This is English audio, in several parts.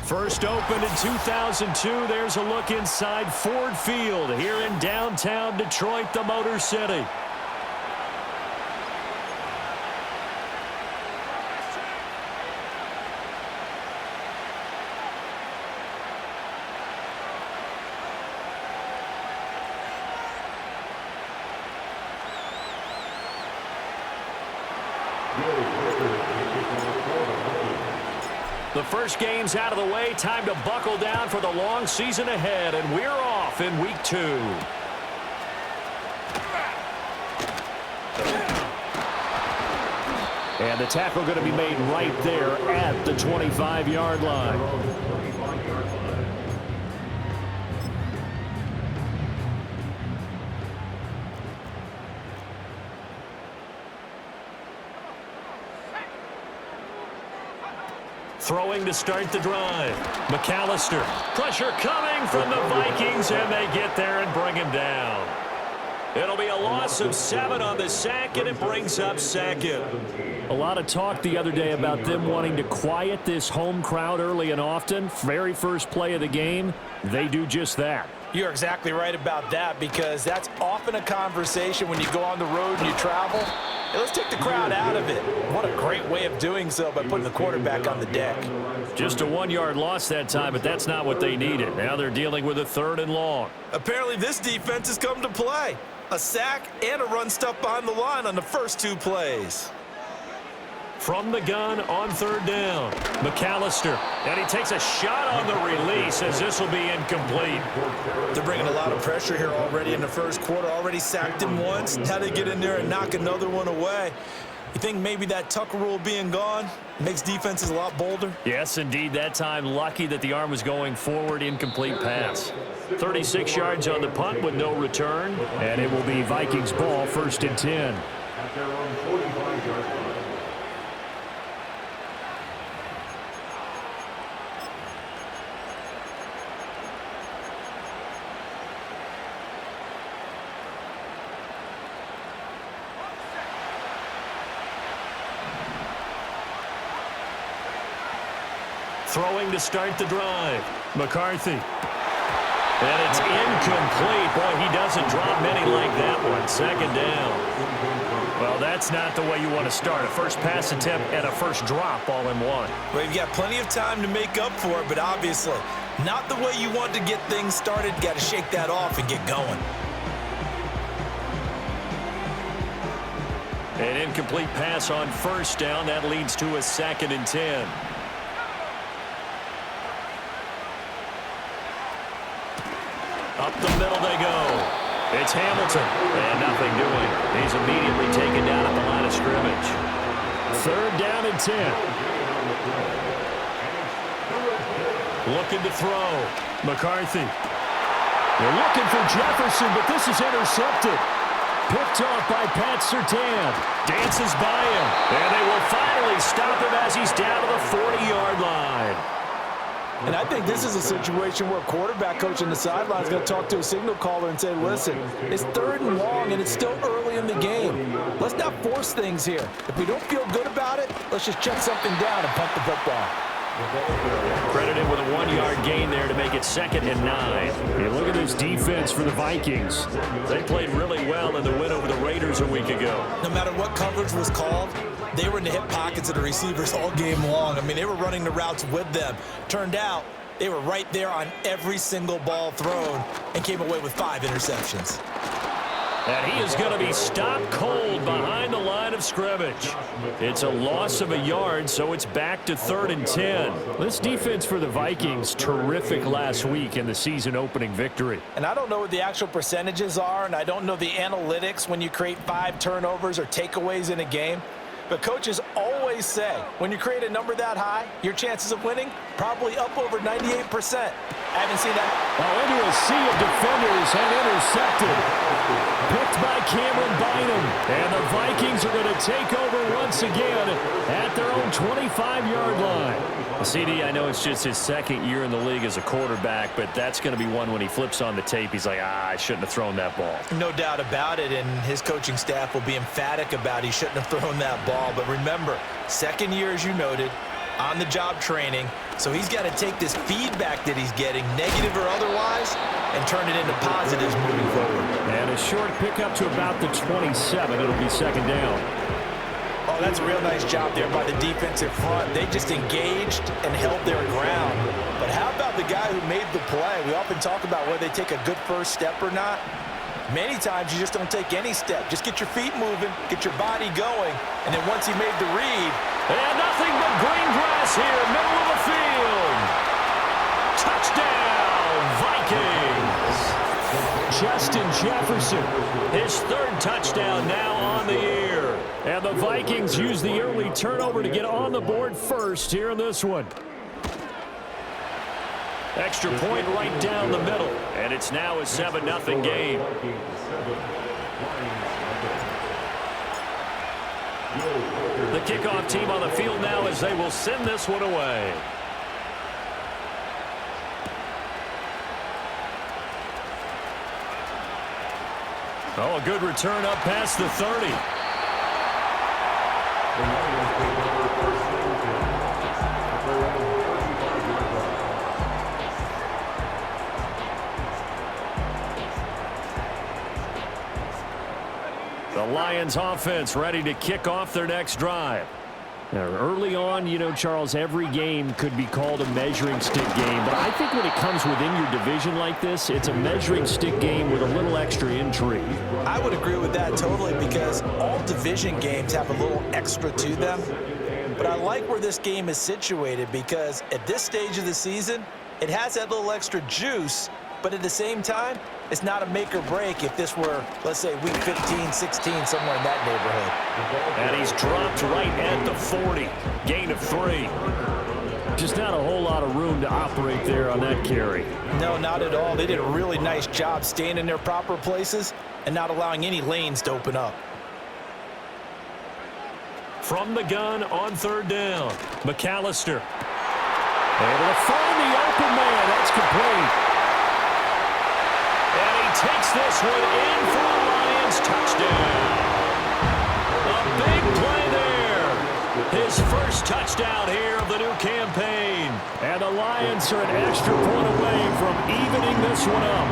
First opened in 2002. There's a look inside Ford Field here in downtown Detroit, the Motor City. The first game's out of the way. Time to buckle down for the long season ahead, and we're off in week 2. And the tackle going to be made right there at the 25-yard line. Throwing to start the drive. McAllister. Pressure coming from the Vikings, and they get there and bring him down. It'll be a loss of 7 on the sack, and it brings up second. A lot of talk the other day about them wanting to quiet this home crowd early and often. Very first play of the game, they do just that. You're exactly right about that, because that's often a conversation when you go on the road and you travel. Hey, let's take the crowd out of it. What a great way of doing so by putting the quarterback on the deck. Just a 1-yard loss that time, but that's not what they needed. Now they're dealing with a 3rd and long. Apparently this defense has come to play. A sack and a run stuff behind the line on the first 2 plays. From the gun on 3rd down, McAllister, and he takes a shot on the release as this will be incomplete. They're bringing a lot of pressure here already in the first quarter. Already sacked him once. Now they get in there and knock another one away. You think maybe that Tucker rule being gone makes defenses a lot bolder? Yes, indeed. That time, lucky that the arm was going forward, incomplete pass. 36 yards on the punt with no return, and it will be Vikings ball, 1st and 10. At their own 45-yard line. Throwing to start the drive. McCarthy. And it's incomplete. Boy, he doesn't drop many like that one. 2nd down. Well, that's not the way you want to start. A first pass attempt and a first drop all in one. Well, you've got plenty of time to make up for it, but obviously not the way you want to get things started. Got to shake that off and get going. An incomplete pass on 1st down. That leads to a 2nd and 10. Up the middle they go. It's Hamilton. And nothing doing. He's immediately taken down at the line of scrimmage. 3rd down and 10. Looking to throw. McCarthy. They're looking for Jefferson, but this is intercepted. Picked off by Pat Surtain. Dances by him. And they will finally stop him as he's down to the 40-yard line. And I think this is a situation where a quarterback coach on the sideline is going to talk to a signal caller and say, listen, it's 3rd and long and it's still early in the game. Let's not force things here. If we don't feel good about it, let's just check something down and punt the football. Credited with a 1-yard gain there to make it 2nd and 9. You look at this defense for the Vikings. They played really well in the win over the Raiders a week ago. No matter what coverage was called, they were in the hip pockets of the receivers all game long. I mean, they were running the routes with them. Turned out they were right there on every single ball thrown and came away with 5 interceptions. And he is going to be stopped cold behind the line of scrimmage. It's a loss of a yard, so it's back to 3rd and 10. This defense for the Vikings, terrific last week in the season-opening victory. And I don't know what the actual percentages are, and I don't know the analytics when you create 5 turnovers or takeaways in a game. But coaches always say, when you create a number that high, your chances of winning probably up over 98%. I haven't seen that. Well, into a sea of defenders and intercepted. Picked by Cameron Bynum. And the Vikings are going to take over once again at their own 25-yard line. CD, I know it's just his 2nd year in the league as a quarterback, but that's going to be one when he flips on the tape. He's like, I shouldn't have thrown that ball. No doubt about it, and his coaching staff will be emphatic about he shouldn't have thrown that ball. But remember, 2nd year, as you noted, on-the-job training, So he's got to take this feedback that he's getting, negative or otherwise, and turn it into positives moving forward. And a short pickup to about the 27. It'll be second down. Oh, that's a real nice job there by the defensive front. They just engaged and held their ground. But how about the guy who made the play? We often talk about whether they take a good first step or not. Many times you just don't take any step. Just get your feet moving, get your body going, and then once he made the read. And nothing but green grass here, middle of the field. Touchdown, Vikings. Justin Jefferson, his third touchdown now on the year. And the Vikings use the early turnover to get on the board first here in this one. Extra point right down the middle, and it's now a 7-0 game. The kickoff team on the field now as they will send this one away. Oh, a good return up past the 30. The Lions offense ready to kick off their next drive. Now, early on, you know, Charles, every game could be called a measuring stick game. But I think when it comes within your division like this, it's a measuring stick game with a little extra intrigue. I would agree with that totally because all division games have a little extra to them. But I like where this game is situated because at this stage of the season, it has that little extra juice. But at the same time, it's not a make or break if this were, let's say, week 15, 16, somewhere in that neighborhood. And he's dropped right at the 40. Gain of 3. Just not a whole lot of room to operate there on that carry. No, not at all. They did a really nice job staying in their proper places and not allowing any lanes to open up. From the gun on third down, McAllister. Able to find the open man. That's complete. And he takes this one in for a Lions touchdown. A big play there. His first touchdown here of the new campaign. And the Lions are an extra point away from evening this one up.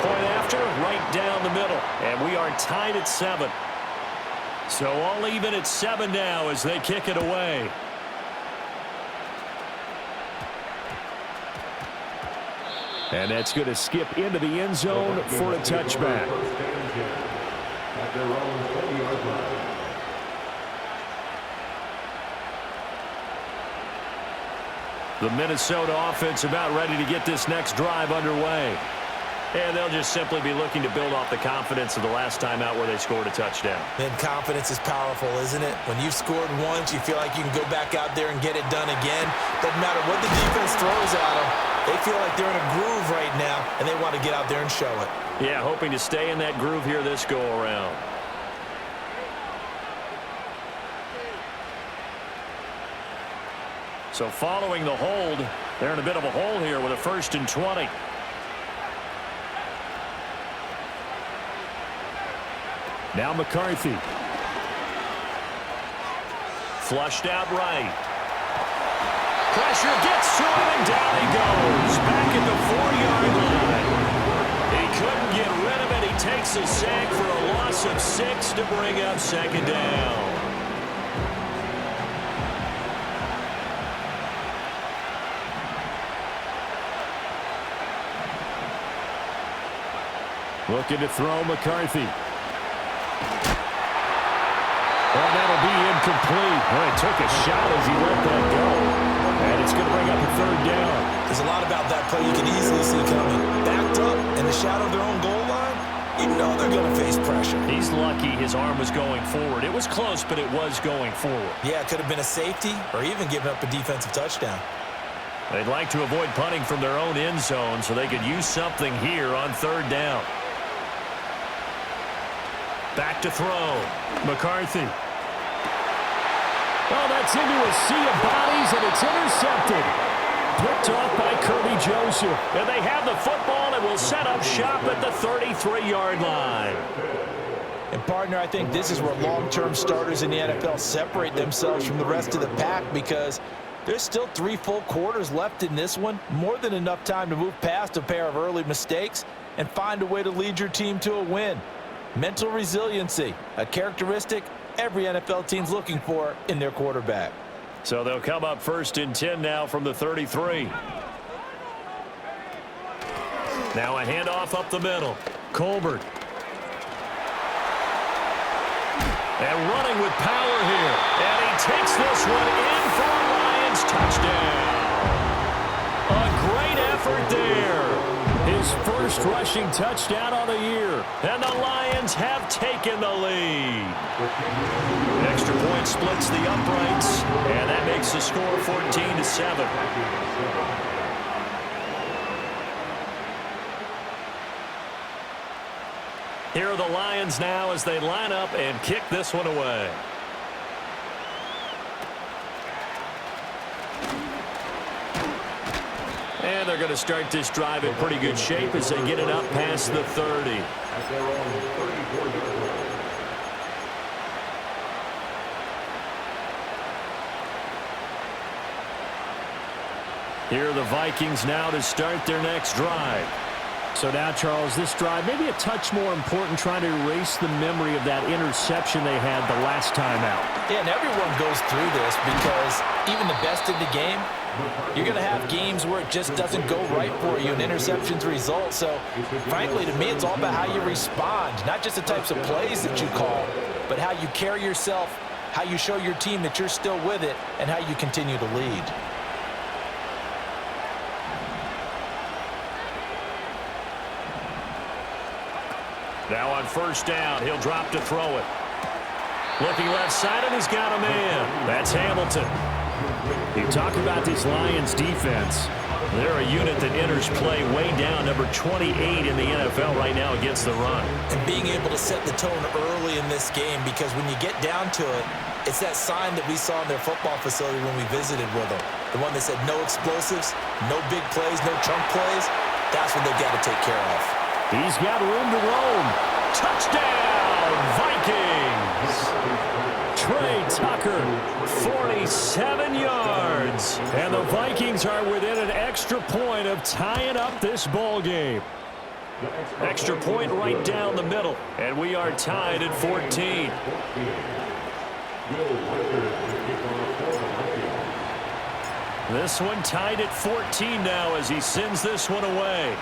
Point after, right down the middle. And we are tied at 7. So all even at 7 now as they kick it away. And that's going to skip into the end zone for a touchback. The Minnesota offense about ready to get this next drive underway. And they'll just simply be looking to build off the confidence of the last time out where they scored a touchdown. Then confidence is powerful, isn't it? When you've scored once, you feel like you can go back out there and get it done again. Doesn't matter what the defense throws at them. They feel like they're in a groove right now, and they want to get out there and show it. Yeah, hoping to stay in that groove here this go-around. So following the hold, they're in a bit of a hole here with a 1st and 20. Now McCarthy. Flushed out right. Pressure gets to him, and down he goes. Back at the 4-yard line. He couldn't get rid of it. He takes a sack for a loss of 6 to bring up second down. Looking to throw McCarthy. And that'll be incomplete. Well, he took a shot as he let that go. And it's going to bring up a 3rd down. There's a lot about that play you can easily see coming. Backed up in the shadow of their own goal line, you know they're going to face pressure. He's lucky his arm was going forward. It was close, but it was going forward. Yeah, it could have been a safety or even given up a defensive touchdown. They'd like to avoid punting from their own end zone so they could use something here on 3rd down. Back to throw. McCarthy. Oh, that's into a sea of bodies, and it's intercepted. Picked off by Kirby Joseph. And they have the football and will set up shop at the 33-yard line. And, partner, I think this is where long-term starters in the NFL separate themselves from the rest of the pack because There's still 3 full quarters left in this one. More than enough time to move past a pair of early mistakes and find a way to lead your team to a win. Mental resiliency, a characteristic every NFL team's looking for in their quarterback. So they'll come up 1st and 10 now from the 33. Now a handoff up the middle. Colbert. And running with power here. And he takes this one in for a Lions touchdown. A great effort there. His first rushing touchdown on the year. And the Lions have taken the lead. Extra point splits the uprights. And that makes the score 14-7. Here are the Lions now as they line up and kick this one away. And they're going to start this drive in pretty good shape as they get it up past the 30. At their own 34-yard line. Here are the Vikings now to start their next drive. So now, Charles, this drive maybe a touch more important, trying to erase the memory of that interception they had the last time out. Yeah, and everyone goes through this because even the best in the game, you're going to have games where it just doesn't go right for you and interceptions result. So, frankly, to me, it's all about how you respond, not just the types of plays that you call, but how you carry yourself, how you show your team that you're still with it, and how you continue to lead. Now on 1st down, he'll drop to throw it. Looking left side, and he's got a man. That's Hamilton. You talk about this Lions defense. They're a unit that enters play way down, number 28 in the NFL right now against the run. And being able to set the tone early in this game, because when you get down to it, it's that sign that we saw in their football facility when we visited with them. The one that said no explosives, no big plays, no chunk plays. That's what they've got to take care of. He's got room to roam. Touchdown, Vikings! Trey Tucker, 47 yards. And the Vikings are within an extra point of tying up this ball game. Extra point right down the middle. And we are tied at 14. This one tied at 14 now as he sends this one away.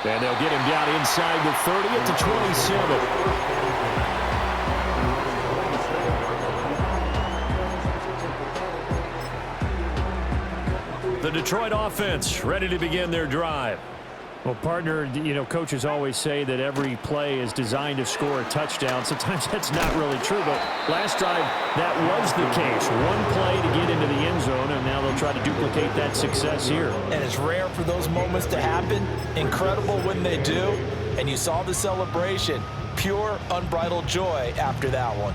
And they'll get him down inside the 30 at the 27. The Detroit offense ready to begin their drive. Well, partner, you know, coaches always say that every play is designed to score a touchdown. Sometimes that's not really true, but last drive, that was the case. One play to get into the end zone, and now they'll try to duplicate that success here. And it's rare for those moments to happen. Incredible when they do. And you saw the celebration. Pure, unbridled joy after that one.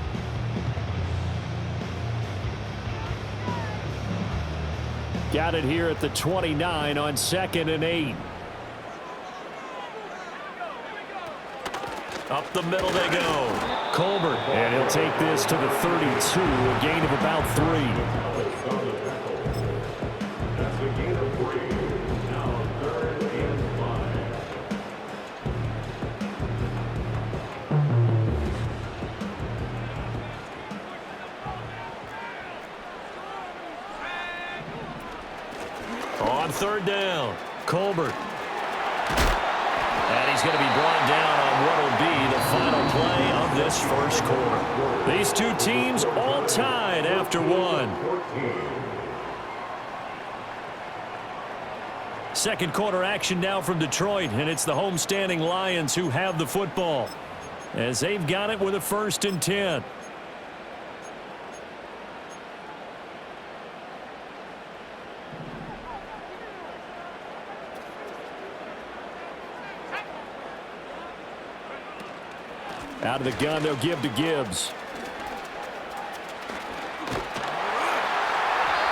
Got it here at the 29 on 2nd and 8. Up the middle they go. Colbert. And he'll take this to the 32, a gain of about 3. That's a gain of 3. Now 3rd and 5. On 3rd down, Colbert. And he's going to be brought down on what will be the final play of this first quarter. These two teams all tied after one. Second quarter action now from Detroit, and it's the homestanding Lions who have the football as they've got it with a 1st and 10. Out of the gun, they'll give to Gibbs.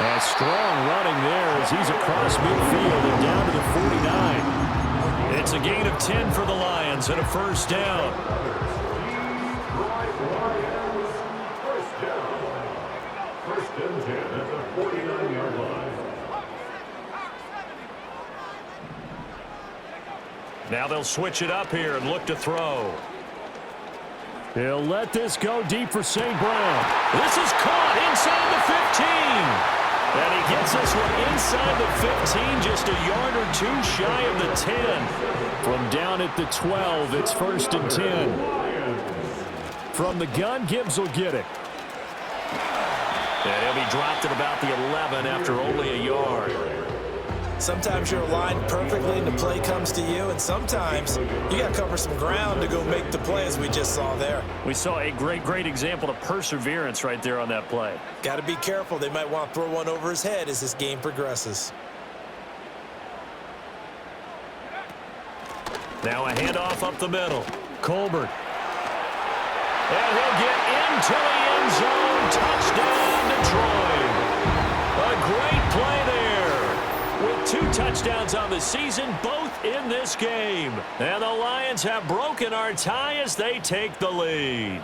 And strong running there as he's across midfield and down to the 49. It's a gain of 10 for the Lions and a 1st down. Lions, first down. First and 10 at the 49-yard line. Now they'll switch it up here and look to throw. He'll let this go deep for St. Brown. This is caught inside the 15. And he gets this one inside the 15, just a yard or two shy of the 10. From down at the 12, it's first and 10. From the gun, Gibbs will get it. And he'll be dropped at about the 11 after only a yard. Sometimes you're aligned perfectly and the play comes to you, and sometimes you got to cover some ground to go make the play, as we just saw there. We saw a great example of perseverance right there on that play. Got to be careful. They might want to throw one over his head as this game progresses. Now a handoff up the middle. Colbert. And he'll get into the end zone. Touchdown, Detroit. A great play there. With 2 touchdowns on the season, both in this game. And the Lions have broken our tie as they take the lead.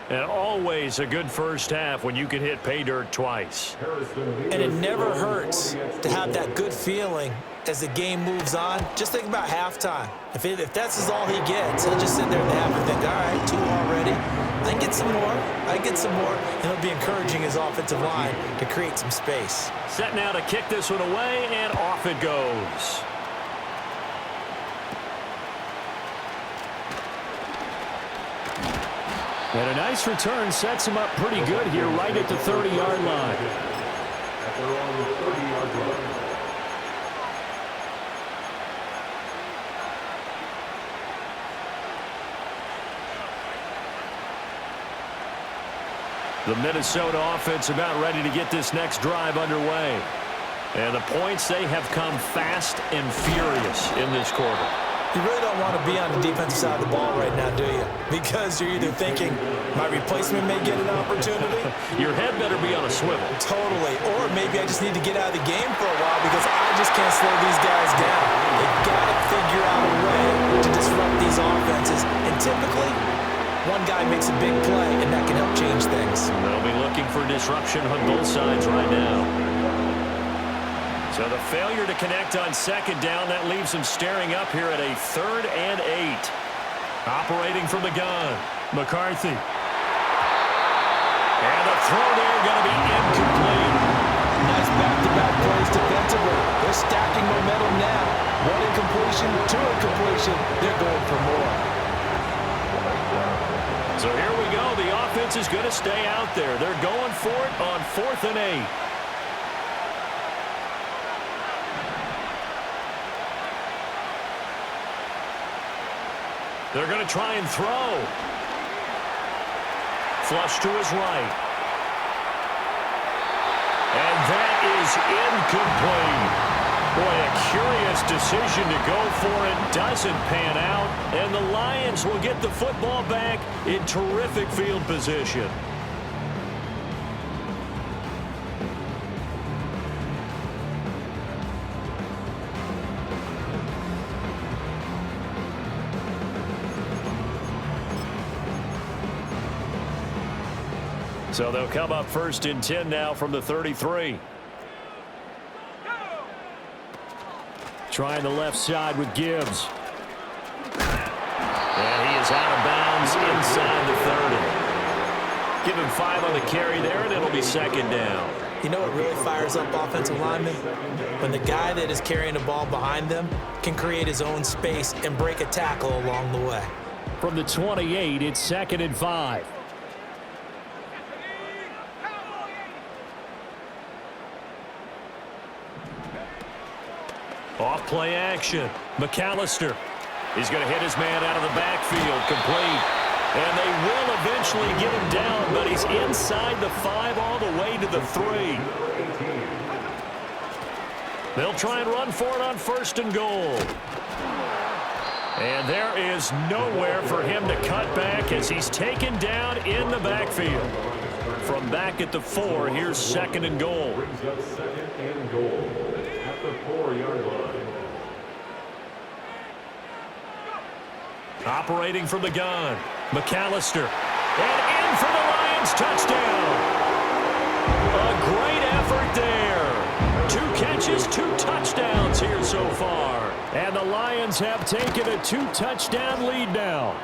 And always a good first half when you can hit pay dirt twice. And it never hurts to have that good feeling as the game moves on. Just think about halftime. If that's all he gets, he'll just sit there at the half and think, all right, 2 already. I can get some more. I can get some more. And he'll be encouraging his offensive line to create some space. Set now to kick this one away, and off it goes. And a nice return sets him up pretty good here right at the 30-yard line. They're on the 30-yard line. The Minnesota offense about ready to get this next drive underway. And the points, they have come fast and furious in this quarter. You really don't want to be on the defensive side of the ball right now, do you? Because you're either thinking, my replacement may get an opportunity. Your head better be on a swivel. Totally. Or maybe I just need to get out of the game for a while because I just can't slow these guys down. They've got to figure out a way to disrupt these offenses. And typically, one guy makes a big play, and that can help change things. They'll be looking for disruption on both sides right now. So the failure to connect on second down, that leaves him staring up here at a 3rd and 8. Operating from the gun, McCarthy. And the throw there going to be incomplete. Nice back-to-back plays defensively. They're stacking momentum now. 1 incompletion, 2 incompletion. They're going for more. So here we go. The offense is going to stay out there. They're going for it on 4th and 8. They're going to try and throw. Flush to his right. And that is incomplete. Boy, a curious decision to go for it. Doesn't pan out. And the Lions will get the football back in terrific field position. So they'll come up 1st and 10 now from the 33. Trying the left side with Gibbs. And he is out of bounds inside the 30. Give him 5 on the carry there, and it'll be 2nd down. You know what really fires up offensive linemen? When the guy that is carrying the ball behind them can create his own space and break a tackle along the way. From the 28, it's 2nd and 5. Off play action. McAllister. He's going to hit his man out of the backfield. Complete. And they will eventually get him down, but he's inside the 5 all the way to the 3. They'll try and run for it on 1st and goal. And there is nowhere for him to cut back as he's taken down in the backfield. From back at the 4, here's 2nd and goal. Brings up 2nd and goal at the 4-yard line. Operating from the gun, McAllister. And in for the Lions touchdown. A great effort there. 2 catches, 2 touchdowns here so far. And the Lions have taken a 2-touchdown lead now.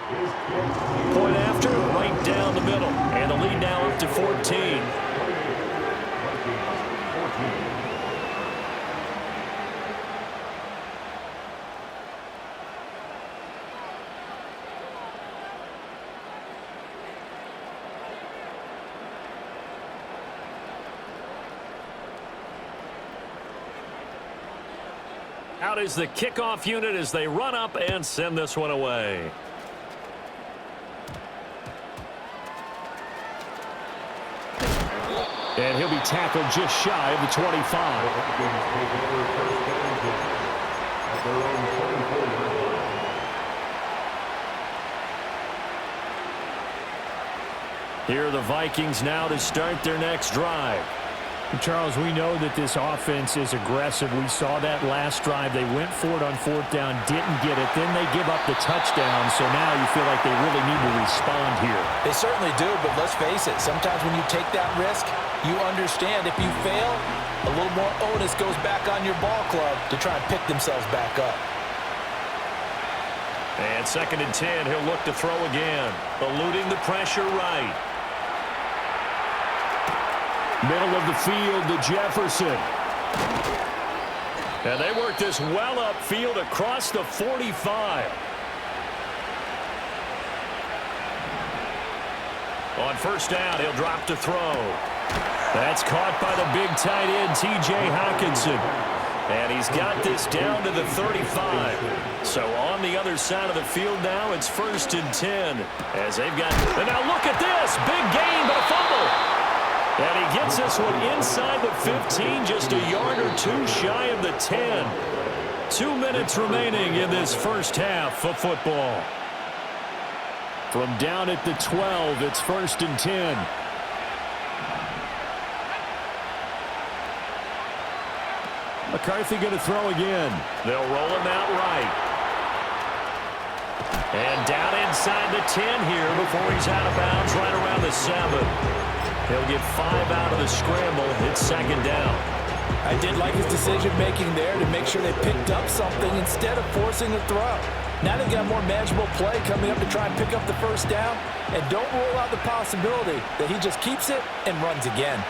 Point after, right down the middle. And the lead now up to 14. Out is the kickoff unit as they run up and send this one away. And he'll be tackled just shy of the 25. Here are the Vikings now to start their next drive. Charles, we know that this offense is aggressive. We saw that last drive. They went for it on 4th down, didn't get it. Then they give up the touchdown, so now you feel like they really need to respond here. They certainly do, but let's face it. Sometimes when you take that risk, you understand if you fail, a little more onus goes back on your ball club to try and pick themselves back up. And 2nd and 10, he'll look to throw again. Eluding the pressure right. Middle of the field to Jefferson. And they work this well upfield across the 45. On 1st down, he'll drop to throw. That's caught by the big tight end, T.J. Hockenson. And he's got this down to the 35. So on the other side of the field now, it's 1st and 10. As they've got... And now look at this. Big gain, but a fumble. And he gets this one inside the 15, just a yard or 2 shy of the 10. 2 minutes remaining in this first half of football. From down at the 12, it's 1st and 10. McCarthy going to throw again. They'll roll him out right. And down inside the 10 here before he's out of bounds right around the 7. He'll get 5 out of the scramble. It's 2nd down. I did like his decision-making there to make sure they picked up something instead of forcing a throw. Now they've got more manageable play coming up to try and pick up the 1st down. And don't rule out the possibility that he just keeps it and runs again.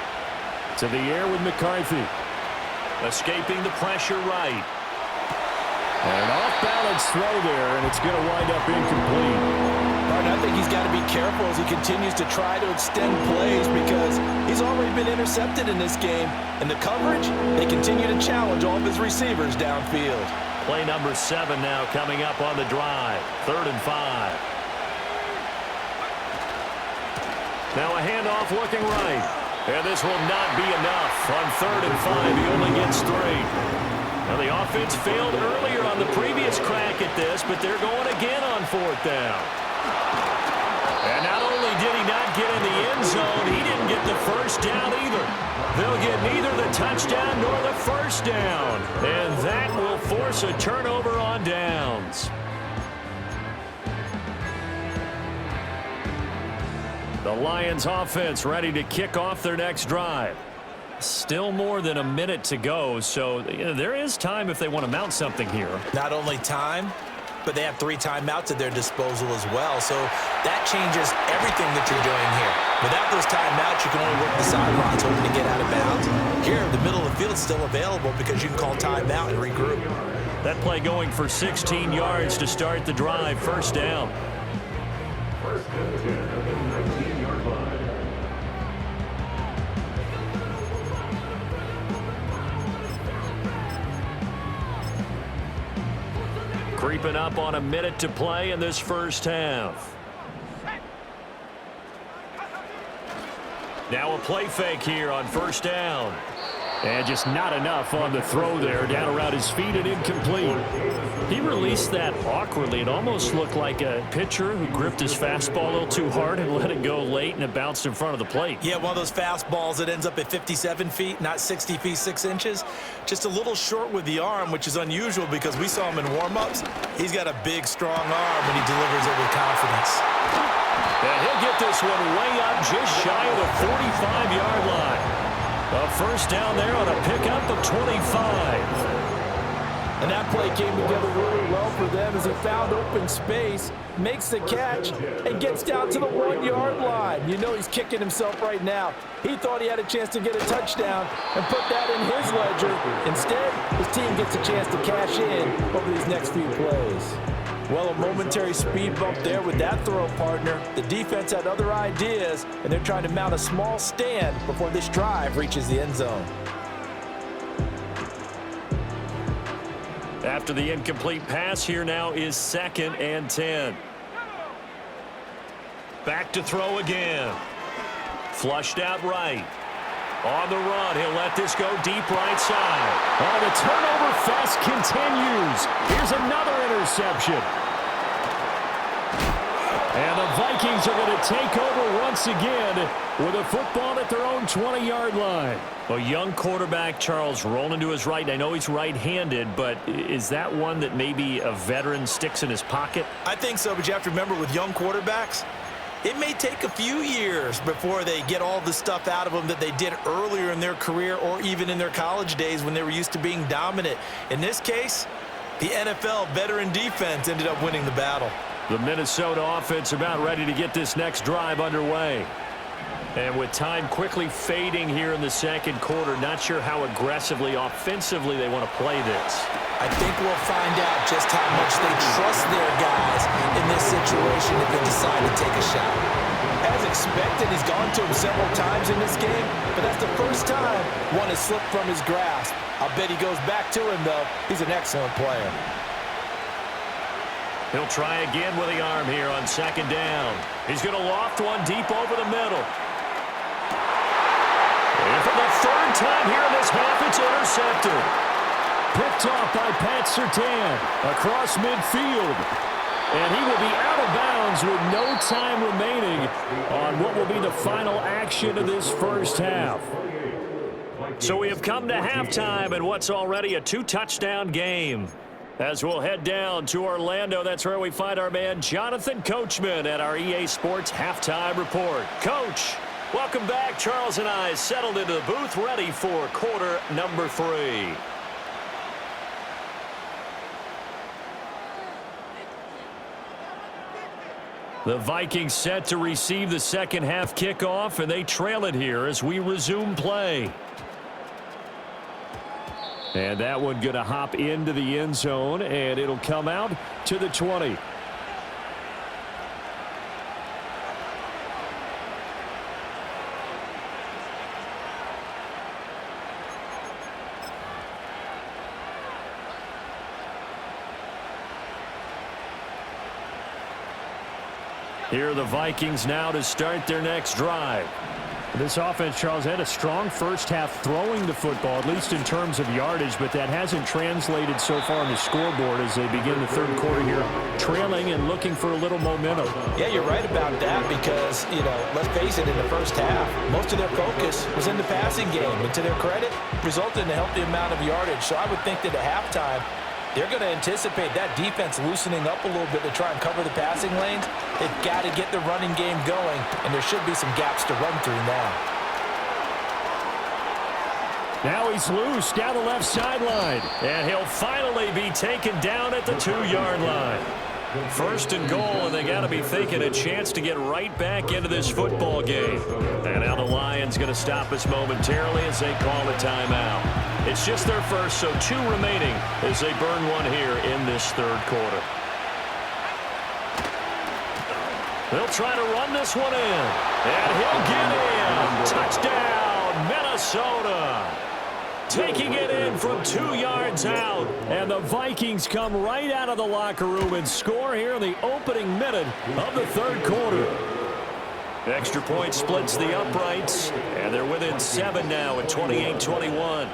To the air with McCarthy. Escaping the pressure right. And an off-balance throw there, and it's going to wind up incomplete. I think he's got to be careful as he continues to try to extend plays because he's already been intercepted in this game. And the coverage, they continue to challenge all of his receivers downfield. Play number 7 now coming up on the drive. 3rd and 5. Now a handoff looking right. And this will not be enough. On 3rd and 5, he only gets 3. Now the offense failed earlier on the previous crack at this, but they're going again on 4th down. And not only did he not get in the end zone, he didn't get the 1st down either. They'll get neither the touchdown nor the 1st down. And that will force a turnover on downs. The Lions offense ready to kick off their next drive. Still more than a minute to go, so there is time if they want to mount something here. Not only time, but they have 3 timeouts at their disposal as well. So that changes everything that you're doing here. Without those timeouts, you can only work the sidelines hoping to get out of bounds. Here, the middle of the field is still available because you can call timeout and regroup. That play going for 16 yards to start the drive. 1st down. 1st and 10 at the 19-yard line. Creeping up on a minute to play in this first half. Now a play fake here on 1st down. And just not enough on the throw there, down around his feet and incomplete. He released that awkwardly. It almost looked like a pitcher who gripped his fastball a little too hard and let it go late, and it bounced in front of the plate. Yeah, one of those fastballs that ends up at 57 feet, not 60 feet, 6 inches. Just a little short with the arm, which is unusual because we saw him in warm-ups. He's got a big, strong arm, and he delivers it with confidence. And he'll get this one way up just shy of the 45-yard line. A first down there on a pickup of 25. And that play came together really well for them as he found open space, makes the catch, and gets down to the 1-yard line. You know he's kicking himself right now. He thought he had a chance to get a touchdown and put that in his ledger. Instead, his team gets a chance to cash in over these next few plays. Well, a momentary speed bump there with that throw, partner. The defense had other ideas, and they're trying to mount a small stand before this drive reaches the end zone. After the incomplete pass, here now is 2nd and 10. Back to throw again. Flushed out right. On the run, he'll let this go deep right side. Oh, the turnover fest continues. Here's another interception. And the Vikings are going to take over once again with a football at their own 20-yard line. A young quarterback, Charles, rolling to his right. And I know he's right-handed, but is that one that maybe a veteran sticks in his pocket? I think so, but you have to remember with young quarterbacks, it may take a few years before they get all the stuff out of them that they did earlier in their career or even in their college days when they were used to being dominant. In this case, the NFL veteran defense ended up winning the battle. The Minnesota offense about ready to get this next drive underway. And with time quickly fading here in the second quarter, not sure how aggressively, offensively they want to play this. I think we'll find out just how much they trust their guys in this situation if they decide to take a shot. As expected, he's gone to him several times in this game, but that's the first time one has slipped from his grasp. I'll bet he goes back to him, though. He's an excellent player. He'll try again with the arm here on 2nd down. He's going to loft one deep over the middle. And for the 3rd time here in this half, it's intercepted. Picked off by Pat Surtain across midfield. And he will be out of bounds with no time remaining on what will be the final action of this first half. So we have come to halftime in what's already a 2-touchdown game. As we'll head down to Orlando, that's where we find our man Jonathan Coachman at our EA Sports Halftime Report. Coach, welcome back. Charles and I settled into the booth ready for quarter number 3. The Vikings set to receive the second half kickoff, and they trail it here as we resume play. And that one going to hop into the end zone, and it'll come out to the 20. Here are the Vikings now to start their next drive. This offense, Charles, had a strong first half throwing the football, at least in terms of yardage, but that hasn't translated so far on the scoreboard as they begin the third quarter here, trailing and looking for a little momentum. Yeah, you're right about that because, let's face it, in the first half, most of their focus was in the passing game. And to their credit, resulted in a healthy amount of yardage. So I would think that at halftime, they're going to anticipate that defense loosening up a little bit to try and cover the passing lanes. They've got to get the running game going, and there should be some gaps to run through now. Now he's loose down the left sideline. And he'll finally be taken down at the 2-yard line. First and goal, and they got to be thinking a chance to get right back into this football game. And now the Lions going to stop us momentarily as they call a timeout. It's just their first, so 2 remaining as they burn one here in this third quarter. They'll try to run this one in. And he'll get in. Touchdown, Minnesota. Taking it in from 2 yards out. And the Vikings come right out of the locker room and score here in the opening minute of the third quarter. Extra point splits the uprights, and they're within 7 now at 28-21.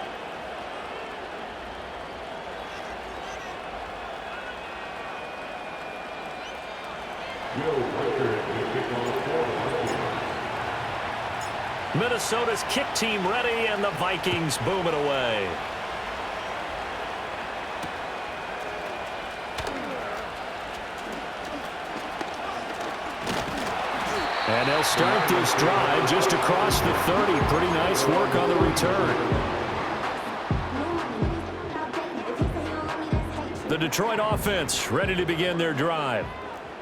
Minnesota's kick team ready, and the Vikings boom it away. And they'll start this drive just across the 30. Pretty nice work on the return. The Detroit offense ready to begin their drive.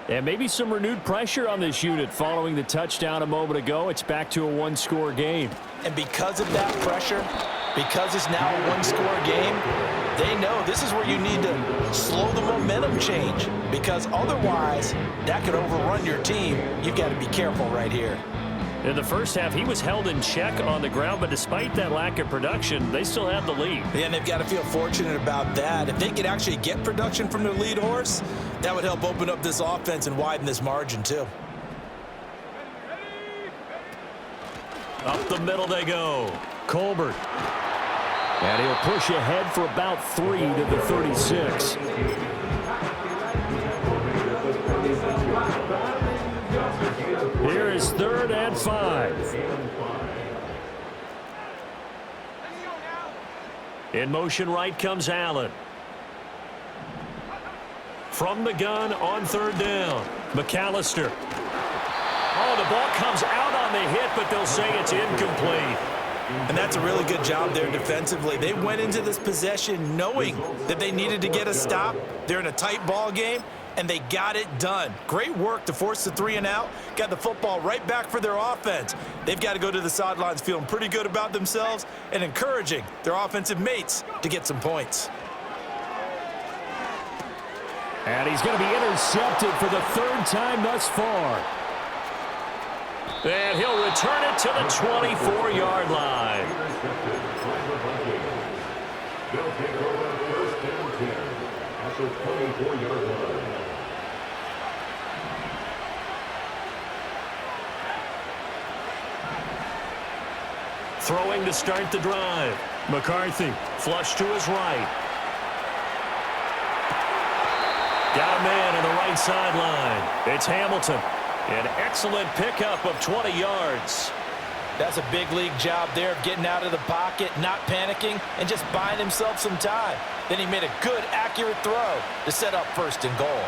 And maybe some renewed pressure on this unit following the touchdown a moment ago. It's back to a one-score game. And because of that pressure, because it's now a one-score game, they know this is where you need to slow the momentum change, because otherwise that could overrun your team. You've got to be careful right here. In the first half, he was held in check on the ground, but despite that lack of production, they still have the lead. And they've got to feel fortunate about that. If they could actually get production from their lead horse, that would help open up this offense and widen this margin too. Up the middle they go. Colbert. And he'll push ahead for about 3 to the 36. Here is 3rd and 5. In motion right comes Allen. From the gun on 3rd down. McAllister. Oh, the ball comes out on the hit, but they'll say it's incomplete. And that's a really good job there defensively. They went into this possession knowing that they needed to get a stop. They're in a tight ball game, and they got it done. Great work to force the 3 and out. Got the football right back for their offense. They've got to go to the sidelines feeling pretty good about themselves and encouraging their offensive mates to get some points. And he's going to be intercepted for the 3rd time thus far. And he'll return it to the 24-yard line. They'll take over 1st and 10 at the 24-yard line. Throwing to start the drive. McCarthy, flush to his right. Got a man on the right sideline. It's Hamilton. An excellent pickup of 20 yards. That's a big league job there of getting out of the pocket, not panicking, and just buying himself some time. Then he made a good, accurate throw to set up 1st and goal.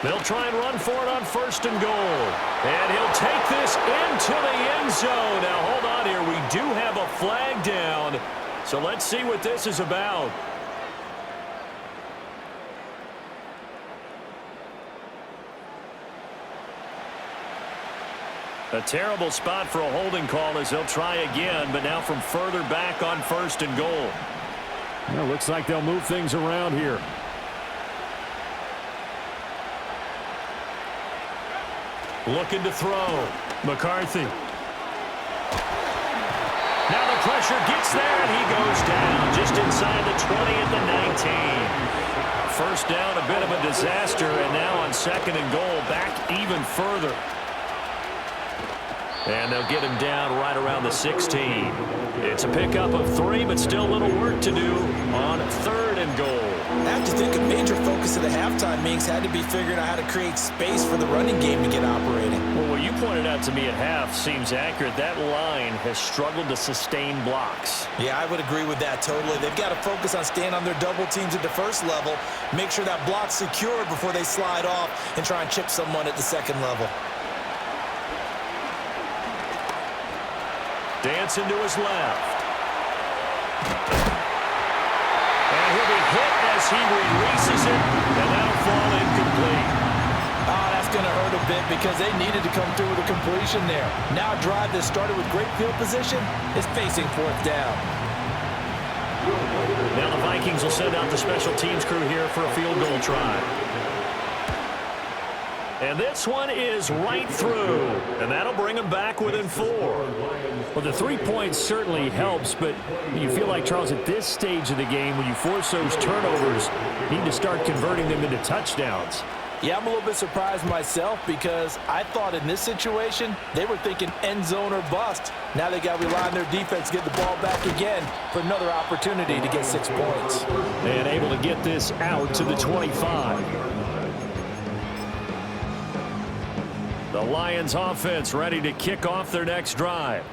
They'll try and run for it on 1st and goal. And he'll take this into the end zone. Now, hold on here. We do have a flag down. So let's see what this is about. A terrible spot for a holding call as they'll try again, but now from further back on 1st and goal. Well, looks like they'll move things around here. Looking to throw. McCarthy. Now the pressure gets there, and he goes down just inside the 20 at the 19. 1st down, a bit of a disaster, and now on 2nd and goal, back even further. And they'll get him down right around the 16. It's a pickup of 3, but still a little work to do on 3rd and goal. I have to think a major focus of the halftime meetings had to be figuring out how to create space for the running game to get operating. Well, what you pointed out to me at half seems accurate. That line has struggled to sustain blocks. Yeah, I would agree with that totally. They've got to focus on staying on their double teams at the 1st level, make sure that block's secure before they slide off and try and chip someone at the 2nd level. Dancing to his left. And he'll be hit as he releases it, and that'll fall incomplete. Oh, that's going to hurt a bit because they needed to come through with a completion there. Now a drive that started with great field position is facing 4th down. Now the Vikings will send out the special teams crew here for a field goal try. And this one is right through, and that'll bring them back within 4. Well, the 3 points certainly helps, but you feel like, Charles, at this stage of the game, when you force those turnovers, you need to start converting them into touchdowns. Yeah, I'm a little bit surprised myself because I thought in this situation they were thinking end zone or bust. Now they got to rely on their defense to get the ball back again for another opportunity to get 6 points. And able to get this out to the 25. The Lions offense ready to kick off their next drive.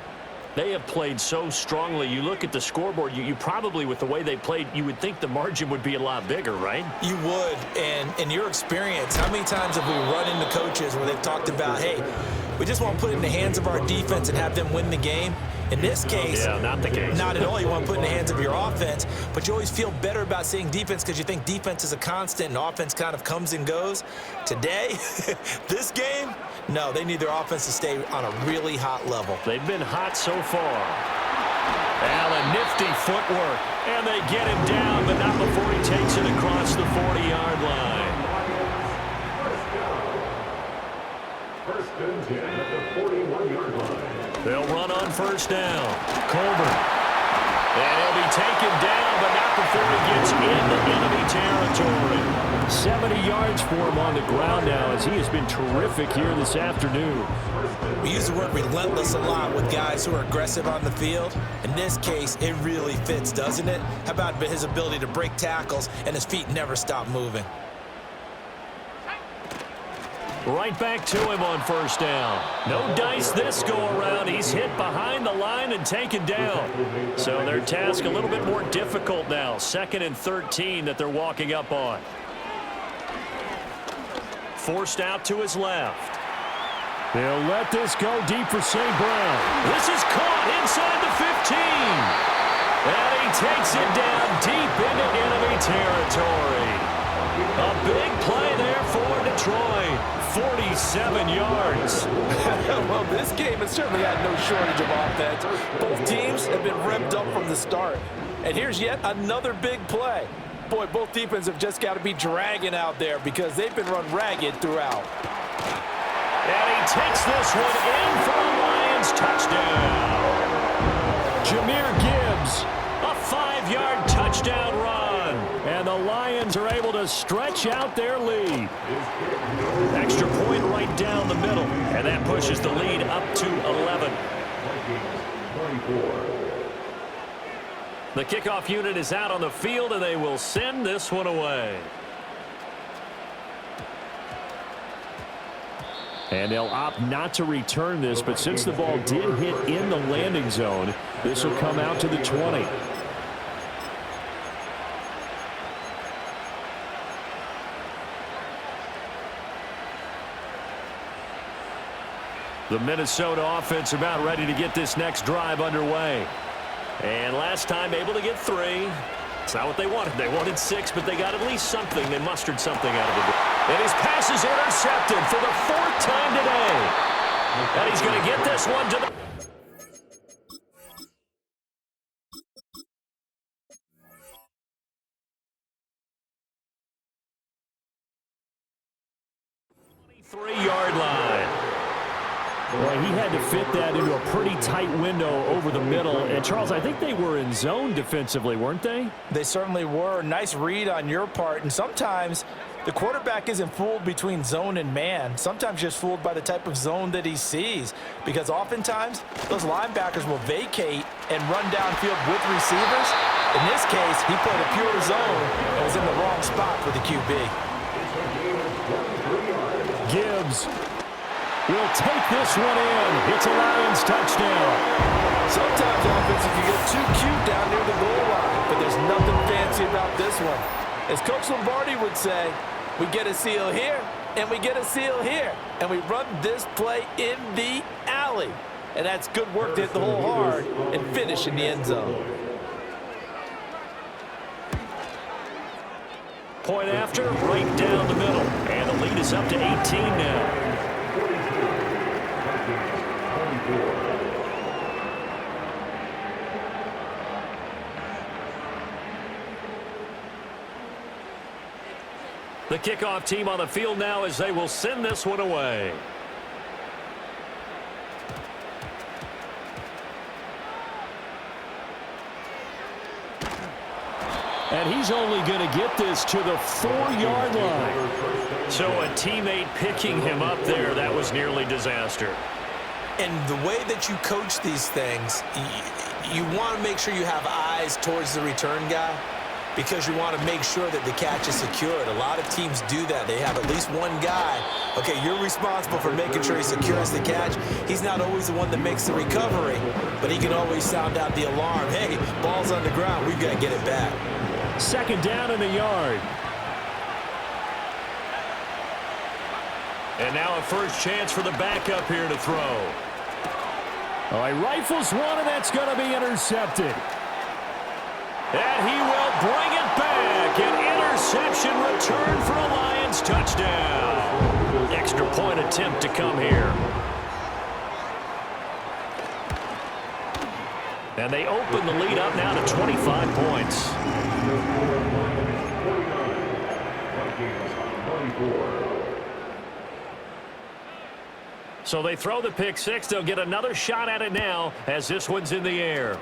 They have played so strongly. You look at the scoreboard, you probably, with the way they played, you would think the margin would be a lot bigger, right? You would. And in your experience, how many times have we run into coaches where they've talked about, hey, we just want to put it in the hands of our defense and have them win the game? In this case, yeah, not the case. Not at all. You want to put it in the hands of your offense, but you always feel better about seeing defense because you think defense is a constant and offense kind of comes and goes. Today, this game, no, they need their offense to stay on a really hot level. They've been hot so far. And a nifty footwork. And they get him down, but not before he takes it across the 40-yard line. First and 10 at the 41-yard line. They'll run on first down. Colbert. And he'll be taken down, but not before he gets into enemy territory. 70 yards for him on the ground now as he has been terrific here this afternoon. We use the word relentless a lot with guys who are aggressive on the field. In this case, it really fits, doesn't it? How about his ability to break tackles and his feet never stop moving? Right back to him on first down. No dice this go-around. He's hit behind the line and taken down. So their task a little bit more difficult now. 2nd and 13 that they're walking up on. Forced out to his left. They'll let this go deep for St. Brown. This is caught inside the 15. And he takes it down deep into enemy territory. A big play there for Detroit. 47 yards. Well, this game has certainly had no shortage of offense. Both teams have been revved up from the start. And here's yet another big play. Boy, both defenses have just got to be dragging out there because they've been run ragged throughout. And he takes this one in for a Lions touchdown. Jahmyr Gibbs. A 5-yard touchdown run. And the Lions are able to stretch out their lead. Extra point right down the middle. And that pushes the lead up to 11. The kickoff unit is out on the field, and they will send this one away. And they'll opt not to return this, but since the ball did hit in the landing zone, this will come out to the 20. The Minnesota offense about ready to get this next drive underway. And last time able to get 3. It's not what they wanted. They wanted 6, but they got at least something. They mustered something out of it. And his pass is intercepted for the 4th time today. And he's going to get this one to the... Three-yard line. Boy, he had to fit that into a pretty tight window over the middle. And, Charles, I think they were in zone defensively, weren't they? They certainly were. Nice read on your part. And sometimes the quarterback isn't fooled between zone and man. Sometimes just fooled by the type of zone that he sees. Because oftentimes, those linebackers will vacate and run downfield with receivers. In this case, he played a pure zone and was in the wrong spot for the QB. Gibbs will take this one in. It's a Lions touchdown. Sometimes offenses can get too cute down near the goal line, but there's nothing fancy about this one. As Coach Lombardi would say, we get a seal here, and we get a seal here, and we run this play in the alley. And that's good work to hit the hole hard and finish in the end zone. Point after, right down the middle. And the lead is up to 18 now. The kickoff team on the field now as they will send this one away. And he's only going to get this to the 4-yard line. So a teammate picking him up there, that was nearly disaster. And the way that you coach these things, you want to make sure you have eyes towards the return guy because you want to make sure that the catch is secured. A lot of teams do that. They have at least one guy. Okay, you're responsible for making sure he secures the catch. He's not always the one that makes the recovery, but he can always sound out the alarm. Hey, ball's on the ground. We've got to get it back. Second down in the yard. And now a first chance for the backup here to throw. All right, rifles one, and that's going to be intercepted. And he will bring it back. An interception return for a Lions touchdown. Extra point attempt to come here. And they open the lead up now to 25 points. So they throw the pick six. They'll get another shot at it now as this one's in the air.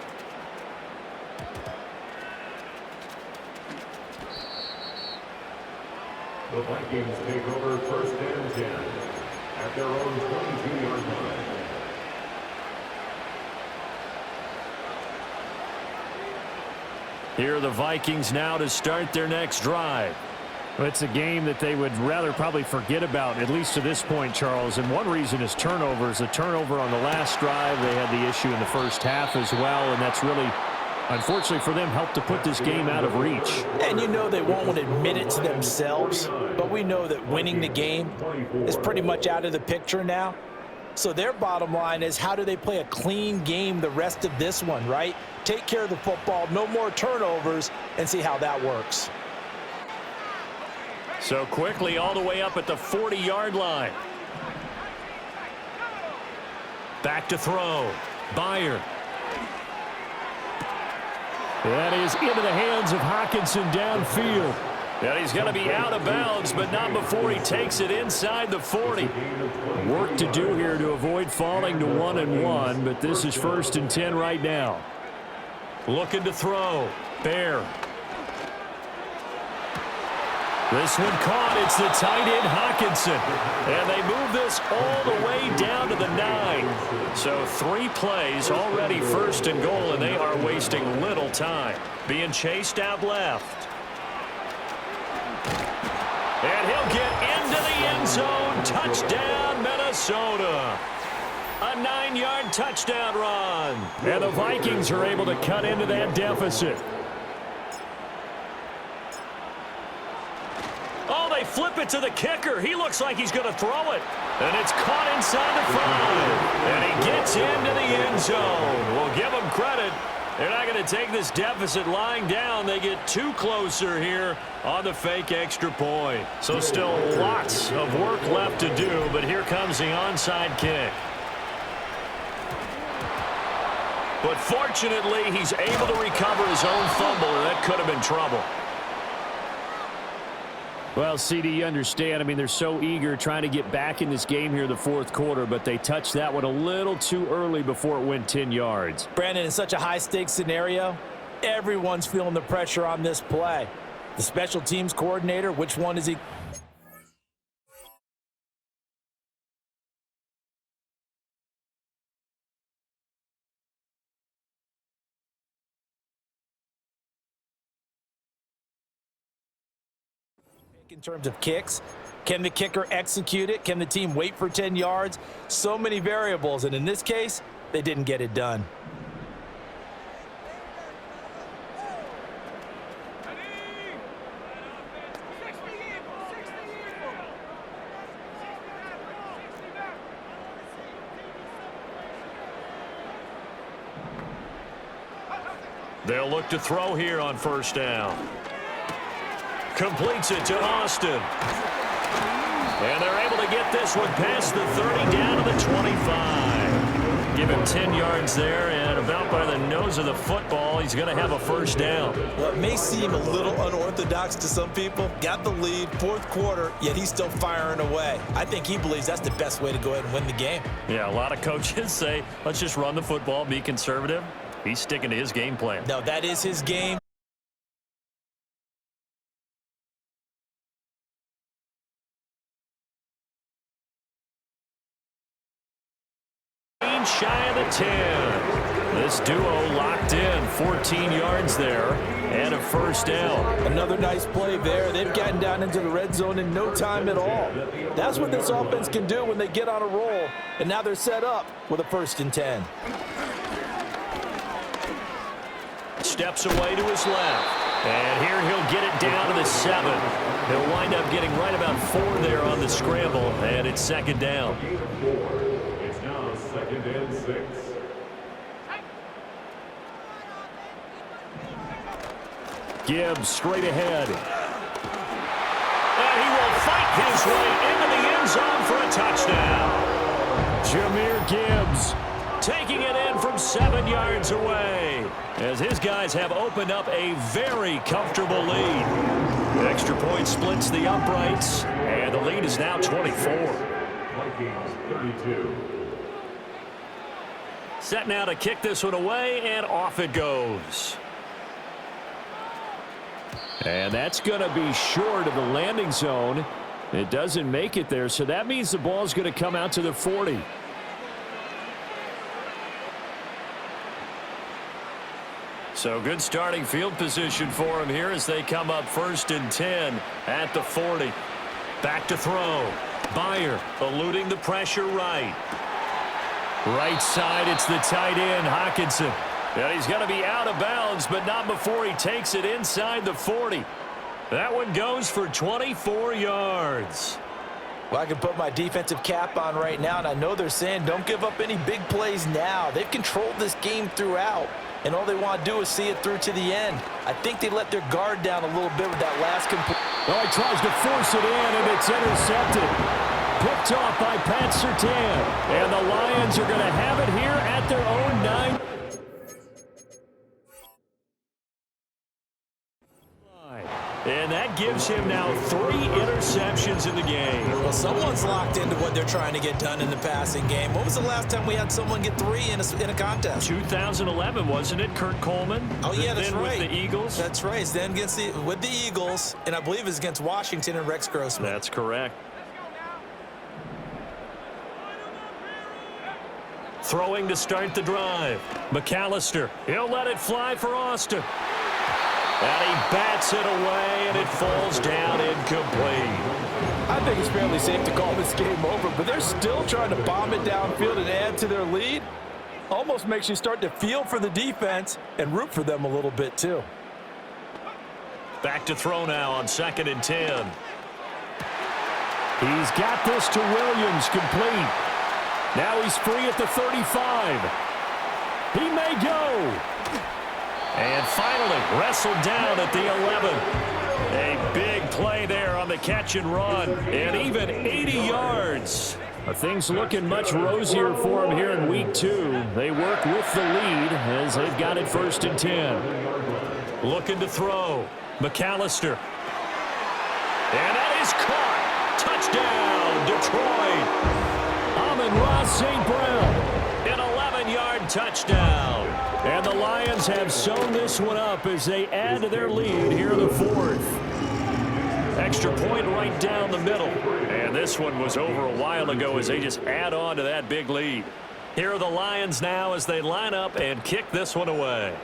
The Vikings take over first and 10 at their own 22-yard line. Here are the Vikings now to start their next drive. Well, it's a game that they would rather probably forget about, at least to this point, Charles. And one reason is turnovers. A turnover on the last drive. They had the issue in the first half as well, and that's really, unfortunately for them, helped to put this game out of reach. And you know they won't admit it to themselves, but we know that winning the game is pretty much out of the picture now. So their bottom line is, how do they play a clean game the rest of this one, right? Take care of the football, no more turnovers, and see how that works. So quickly all the way up at the 40-yard line. Back to throw. Byer. That is into the hands of Hockenson downfield. And he's going to be out of bounds, but not before he takes it inside the 40. Work to do here to avoid falling to 1-1, but this is 1st and 10 right now. Looking to throw. Bear. This one caught. It's the tight end, Hockenson. And they move this all the way down to the 9. So 3 plays, already 1st and goal, and they are wasting little time. Being chased out left. And he'll get into the end zone. Touchdown, Minnesota. A 9-yard touchdown run. And the Vikings are able to cut into that deficit. Oh, they flip it to the kicker. He looks like he's going to throw it. And it's caught inside the 5. And he gets into the end zone. We'll give him credit. They're not going to take this deficit lying down. They get too closer here on the fake extra point. So still lots of work left to do, but here comes the onside kick. But fortunately, he's able to recover his own fumble, and that could have been trouble. Well, CD, you understand. I mean, they're so eager trying to get back in this game here in the 4th quarter, but they touched that one a little too early before it went 10 yards. Brandon, in such a high-stakes scenario, everyone's feeling the pressure on this play. The special teams coordinator, which one is he? In terms of kicks, can the kicker execute it? Can the team wait for 10 yards? So many variables, and in this case, they didn't get it done. They'll look to throw here on 1st down. Completes it to Austin. And they're able to get this one past the 30 down to the 25. Give him 10 yards there, and about by the nose of the football, he's going to have a 1st down. Well, it may seem a little unorthodox to some people. Got the lead, 4th quarter, yet he's still firing away. I think he believes that's the best way to go ahead and win the game. Yeah, a lot of coaches say, let's just run the football, be conservative. He's sticking to his game plan. No, that is his game. and shy of the 10. This duo locked in, 14 yards there and a first down. Another nice play there. They've gotten down into the red zone in no time at all. That's what this offense can do when they get on a roll, and now they're set up with a 1st and 10. Steps away to his left. And here he'll get it down to the 7. He'll wind up getting right about 4 there on the scramble, and it's 2nd down. It's now 2nd and 6. Gibbs straight ahead. And he will fight his way into the end zone for a touchdown. Jahmyr Gibbs taking it in from 7 yards away, as his guys have opened up a very comfortable lead. Extra point splits the uprights, and the lead is now 24. Vikings 32. Set now to kick this one away, and off it goes. And that's going to be short of the landing zone. It doesn't make it there, so that means the ball's going to come out to the 40. So good starting field position for him here as they come up 1st and 10 at the 40. Back to throw. Byer eluding the pressure right. Right side, it's the tight end, Hockenson. And he's going to be out of bounds, but not before he takes it inside the 40. That one goes for 24 yards. Well, I can put my defensive cap on right now, and I know they're saying don't give up any big plays now. They've controlled this game throughout, and all they want to do is see it through to the end. I think they let their guard down a little bit with that last complete. Oh, he tries to force it in, and it's intercepted. Picked off by Pat Surtain. And the Lions are going to have it here at their own 9. And that gives him now 3 interceptions in the game. Well, someone's locked into what they're trying to get done in the passing game. When was the last time we had someone get 3 in a contest? 2011, wasn't it? Kurt Coleman? Oh, yeah, that's then right. With the Eagles? That's right. It's then with the Eagles, and I believe it's against Washington and Rex Grossman. That's correct. Throwing to start the drive. McAllister. He'll let it fly for Austin. And he bats it away, and it falls down incomplete. I think it's fairly safe to call this game over, but they're still trying to bomb it downfield and add to their lead. Almost makes you start to feel for the defense and root for them a little bit, too. Back to throw now on 2nd and 10. He's got this to Williams, complete. Now he's free at the 35. He may go. And finally wrestled down at the 11. A big play there on the catch and run. And even 80 yards. Things looking much rosier for him here in week 2. They work with the lead as they've got it 1st and 10. Looking to throw. McAllister. And that is caught. Touchdown, Detroit. Amon-Ra St. Brown. An 11-yard touchdown. And the Lions have sewn this one up as they add to their lead here in the 4th. Extra point right down the middle. And this one was over a while ago as they just add on to that big lead. Here are the Lions now as they line up and kick this one away.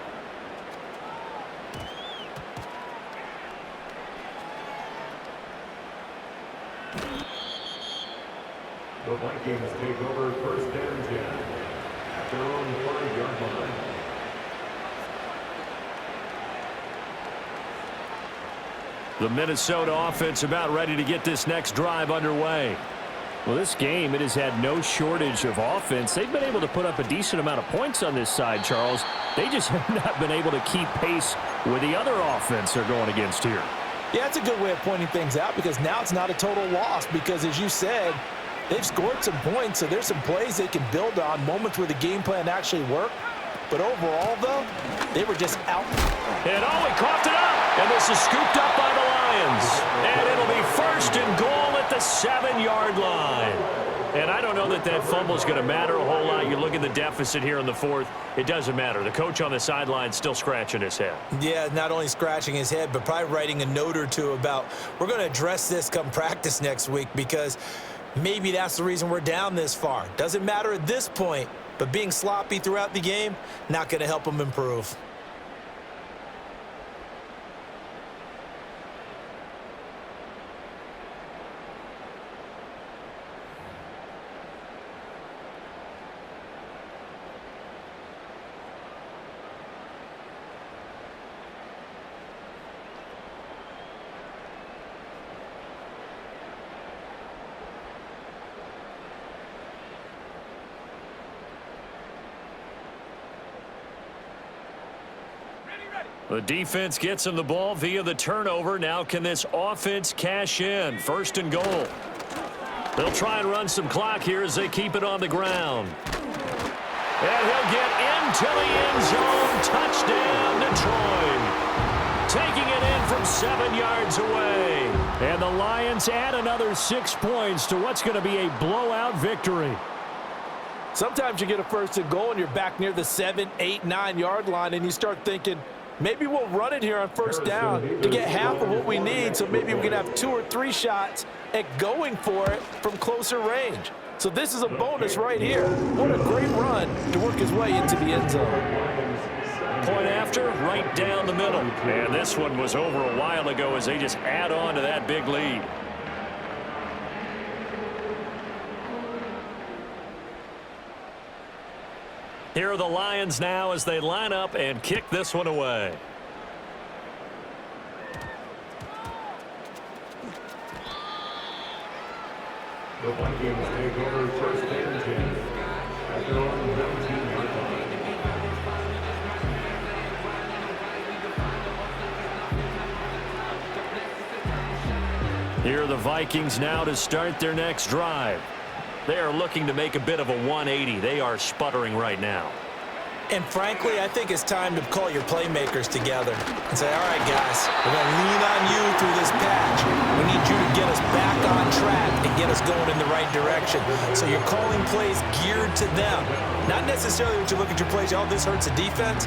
The Vikings take over 1st and 10 at their own 5-yard line. The Minnesota offense about ready to get this next drive underway. Well, this game, it has had no shortage of offense. They've been able to put up a decent amount of points on this side, Charles. They just have not been able to keep pace with the other offense they're going against here. Yeah, it's a good way of pointing things out because now it's not a total loss because, as you said, they've scored some points, so there's some plays they can build on, moments where the game plan actually worked. But overall, though, they were just out. And he coughed it up. And this is scooped up by the Lions. And it'll be 1st and goal at the 7-yard line. And I don't know that that fumble is going to matter a whole lot. You look at the deficit here in the 4th. It doesn't matter. The coach on the sideline still scratching his head. Yeah, not only scratching his head, but probably writing a note or two about we're going to address this come practice next week because maybe that's the reason we're down this far. Doesn't matter at this point. but being sloppy throughout the game, not going to help them improve. The defense gets him the ball via the turnover. Now can this offense cash in? First and goal. They'll try and run some clock here as they keep it on the ground. And he'll get into the end zone. Touchdown, Detroit. Taking it in from 7 yards away. And the Lions add another 6 points to what's going to be a blowout victory. Sometimes you get a first and goal and you're back near the 7, 8, 9-yard line and you start thinking, maybe we'll run it here on first down to get half of what we need, so maybe we can have 2 or 3 shots at going for it from closer range. So this is a bonus right here. What a great run to work his way into the end zone. Point after, right down the middle. And this one was over a while ago as they just add on to that big lead. Here are the Lions now as they line up and kick this one away. The Vikings take over first and 10 at their own 19-yard line. Here are the Vikings now to start their next drive. They are looking to make a bit of a 180. They are sputtering right now. And frankly, I think it's time to call your playmakers together and say, all right, guys, we're going to lean on you through this patch. We need you to get us back on track and get us going in the right direction. So you're calling plays geared to them. Not necessarily when you look at your plays, oh, this hurts the defense.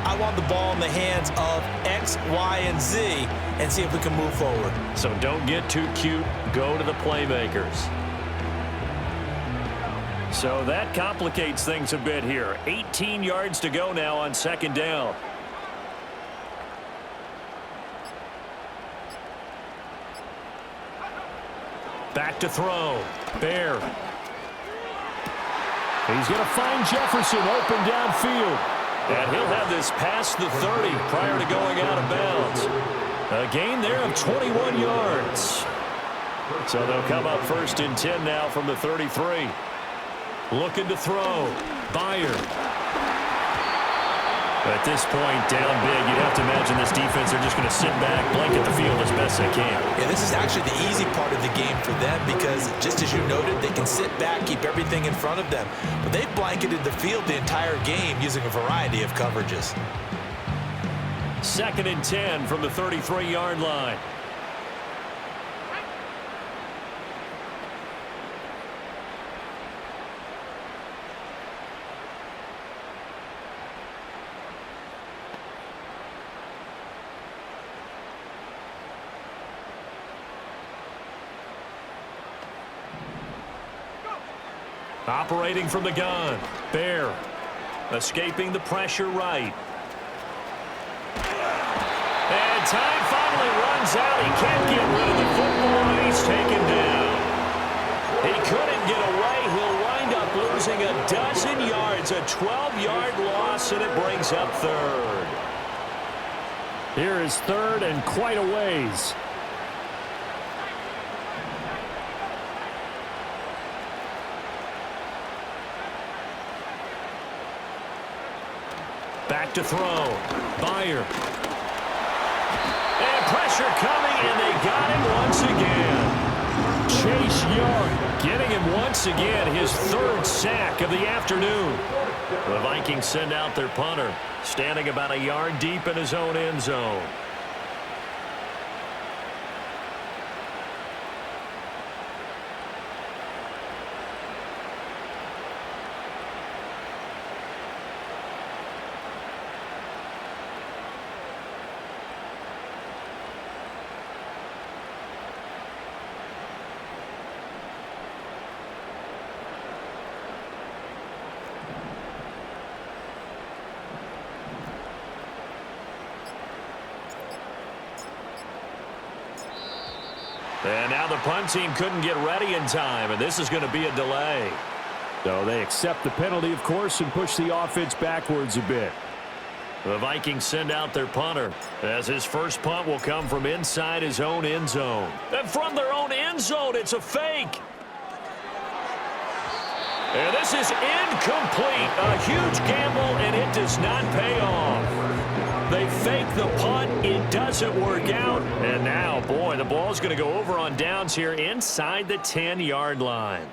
I want the ball in the hands of X, Y, and Z and see if we can move forward. So don't get too cute. Go to the playmakers. So that complicates things a bit here. 18 yards to go now on second down. Back to throw. Bear. He's going to find Jefferson open downfield. And he'll have this past the 30 prior to going out of bounds. A gain there of 21 yards. So they'll come up first and 10 now from the 33. Looking to throw. Byer. At this point, down big, you'd have to imagine this defense are just going to sit back, blanket the field as best they can. Yeah, this is actually the easy part of the game for them because, just as you noted, they can sit back, keep everything in front of them. But they've blanketed the field the entire game using a variety of coverages. Second and 10 from the 33-yard line. Operating from the gun. Bear. Escaping the pressure right. And time finally runs out. He can't get rid of the football, and he's taken down. He couldn't get away. He'll wind up losing a dozen yards. A 12-yard loss, and it brings up third. Here is third and quite a ways. Back to throw. Byer. And pressure coming, and they got him once again. Chase Young getting him once again, his third sack of the afternoon. The Vikings send out their punter, standing about a yard deep in his own end zone. And now the punt team couldn't get ready in time, and this is going to be a delay. So they accept the penalty, of course, and push the offense backwards a bit. The Vikings send out their punter, as his first punt will come from inside his own end zone. And from their own end zone, it's a fake. And this is incomplete. A huge gamble, and it does not pay off. They fake the punt. It doesn't work out. And now, boy, the ball's going to go over on downs here inside the 10-yard line.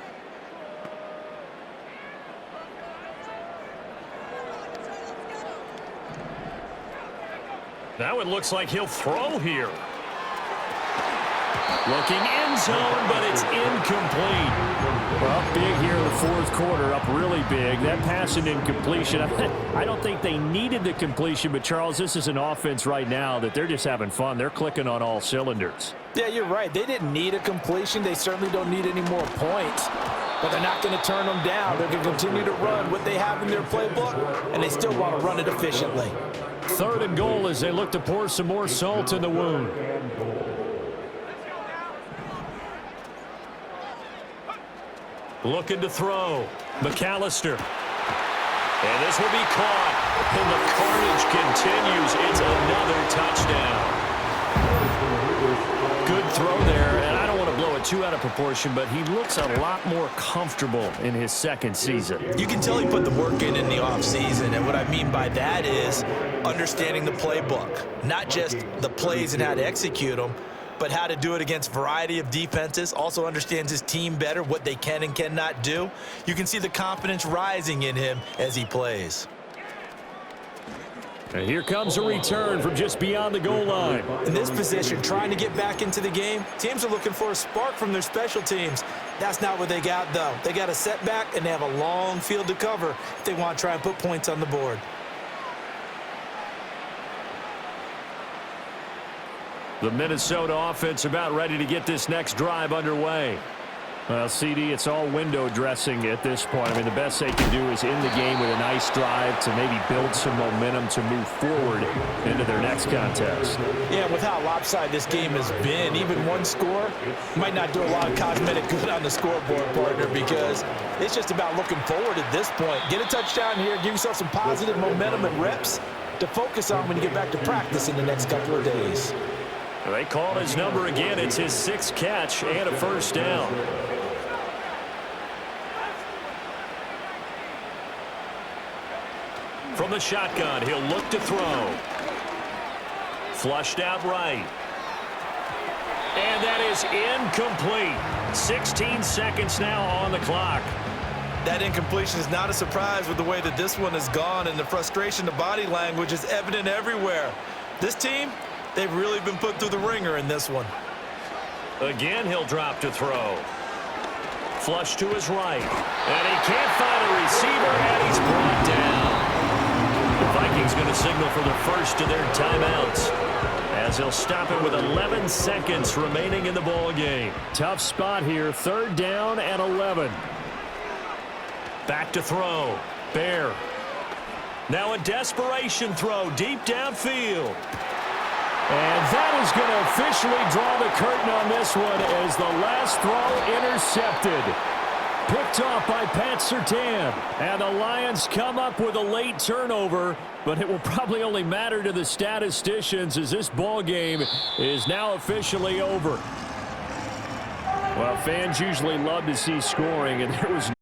Now it looks like he'll throw here. Looking end zone, but it's incomplete. Well, big here in the fourth quarter, up really big. That pass and incompletion, I don't think they needed the completion, but, Charles, this is an offense right now that they're just having fun. They're clicking on all cylinders. Yeah, you're right. They didn't need a completion. They certainly don't need any more points. But they're not going to turn them down. They're going to continue to run what they have in their playbook, and they still want to run it efficiently. 3rd and goal as they look to pour some more salt in the wound. Looking to throw. McAllister. And this will be caught. And the carnage continues. It's another touchdown. Good throw there, and I don't want to blow it too out of proportion, but he looks a lot more comfortable in his second season. You can tell he put the work in the offseason, and what I mean by that is understanding the playbook. Not just the plays and how to execute them, but how to do it against a variety of defenses. Also understands his team better, what they can and cannot do. You can see the confidence rising in him as he plays. And here comes a return from just beyond the goal line. In this position, trying to get back into the game, teams are looking for a spark from their special teams. That's not what they got, though. They got a setback, and they have a long field to cover if they want to try and put points on the board. The Minnesota offense about ready to get this next drive underway. Well, CD, it's all window dressing at this point. I mean, the best they can do is end the game with a nice drive to maybe build some momentum to move forward into their next contest. Yeah, with how lopsided this game has been, even one score might not do a lot of cosmetic good on the scoreboard, partner, because it's just about looking forward at this point. Get a touchdown here, give yourself some positive momentum and reps to focus on when you get back to practice in the next couple of days. They called his number again. It's his 6th catch and a first down. From the shotgun, he'll look to throw. Flushed out right. And that is incomplete. 16 seconds now on the clock. That incompletion is not a surprise with the way that this one has gone, and the frustration, the body language is evident everywhere. This team, they've really been put through the ringer in this one. Again, he'll drop to throw. Flush to his right. And he can't find a receiver, and he's brought down. The Vikings going to signal for the first of their timeouts, as they'll stop it with 11 seconds remaining in the ball game. Tough spot here, 3rd down and 11. Back to throw. Bear. Now a desperation throw deep downfield. And that is going to officially draw the curtain on this one as the last throw intercepted. Picked off by Pat Surtain. And the Lions come up with a late turnover, but it will probably only matter to the statisticians as this ball game is now officially over. Well, fans usually love to see scoring, and there was